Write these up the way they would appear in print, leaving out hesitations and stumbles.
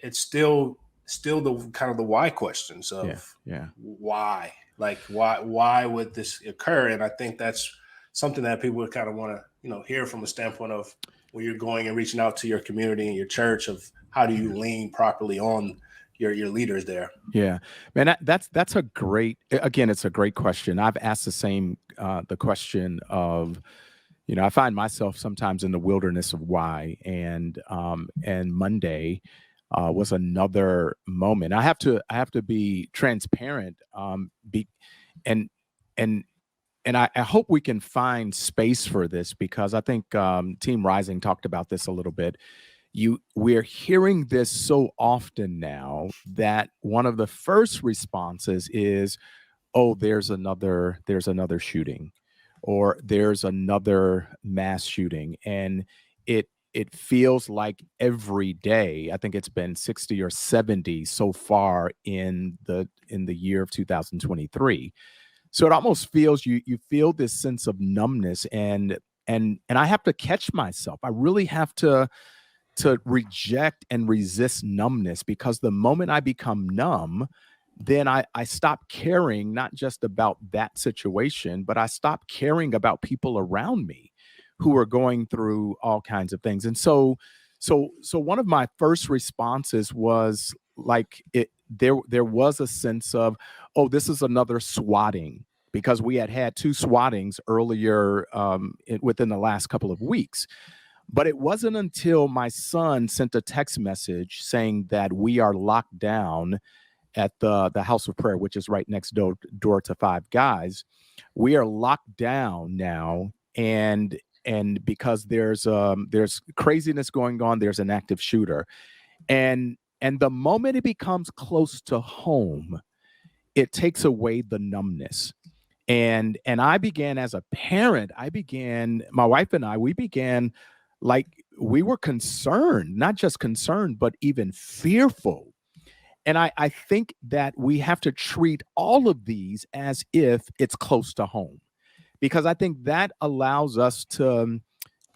it's still the kind of the why questions Yeah. of Yeah. why, like why would this occur? And I think that's something that people would kind of want to hear from a standpoint of when you're going and reaching out to your community and your church of how do you lean properly on your leaders there. Yeah, man, that's a great, again, it's a great question. I've asked the question of, I find myself sometimes in the wilderness of why, and Monday was another moment. I have to be transparent, and and and I hope we can find space for this because I think Team Rising talked about this a little bit. We're hearing this so often now that one of the first responses is, oh, there's another shooting, or there's another mass shooting, and it feels like every day. I think it's been 60 or 70 so far in the year of 2023. So it almost feels, you feel this sense of numbness, and I have to catch myself. I really have to reject and resist numbness, because the moment I become numb, then I stop caring not just about that situation, but I stop caring about people around me who are going through all kinds of things. And so one of my first responses was like, there was a sense of, oh, this is another swatting, because we had two swattings earlier, within the last couple of weeks. But it wasn't until my son sent a text message saying that we are locked down at the house of prayer, which is right next door to Five Guys. We are locked down now, and because there's craziness going on, there's an active shooter, and the moment it becomes close to home, it takes away the numbness. And I began, as a parent, my wife and I, we began, like, we were concerned, not just concerned, but even fearful. And I think that we have to treat all of these as if it's close to home, because I think that allows us to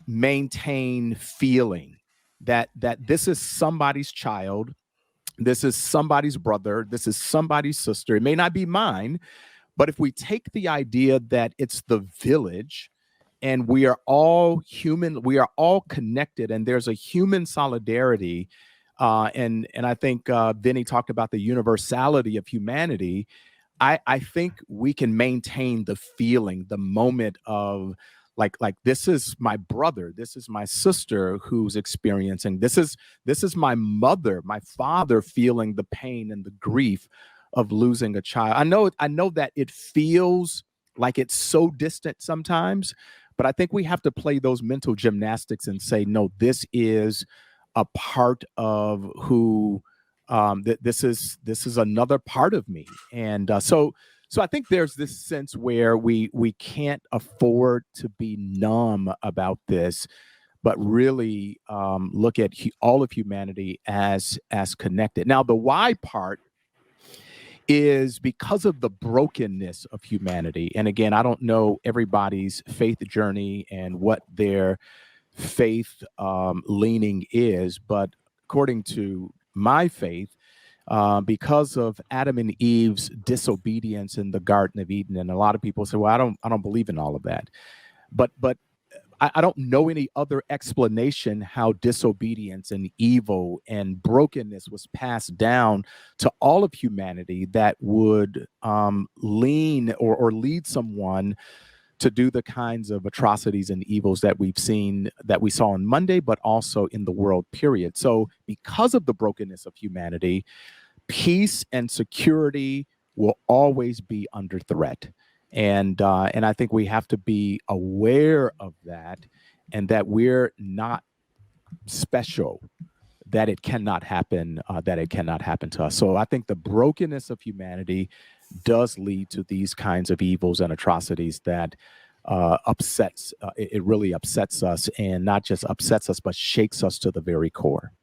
maintain feeling that this is somebody's child, this is somebody's brother, this is somebody's sister. It may not be mine, but if we take the idea that it's the village, and we are all human, we are all connected, and there's a human solidarity, and I think Vinny talked about the universality of humanity. I think we can maintain the feeling, the moment of, like this is my brother, this is my sister who's experiencing this is my mother, my father, feeling the pain and the grief of losing a child. I know that it feels like it's so distant sometimes, but I think we have to play those mental gymnastics and say, no, this is a part of who, this is another part of me. And so I think there's this sense where we can't afford to be numb about this, but really look at all of humanity as connected. Now, the why part is because of the brokenness of humanity. And again, I don't know everybody's faith journey and what their faith leaning is, but according to my faith, because of Adam and Eve's disobedience in the Garden of Eden, and a lot of people say, "Well, I don't believe in all of that," but I don't know any other explanation how disobedience and evil and brokenness was passed down to all of humanity that would lean or lead someone to do the kinds of atrocities and evils that we saw on Monday, but also in the world, period. So because of the brokenness of humanity, peace and security will always be under threat. And I think we have to be aware of that, and that we're not special, that it cannot happen, to us. So I think the brokenness of humanity does lead to these kinds of evils and atrocities that it really upsets us, and not just upsets us, but shakes us to the very core.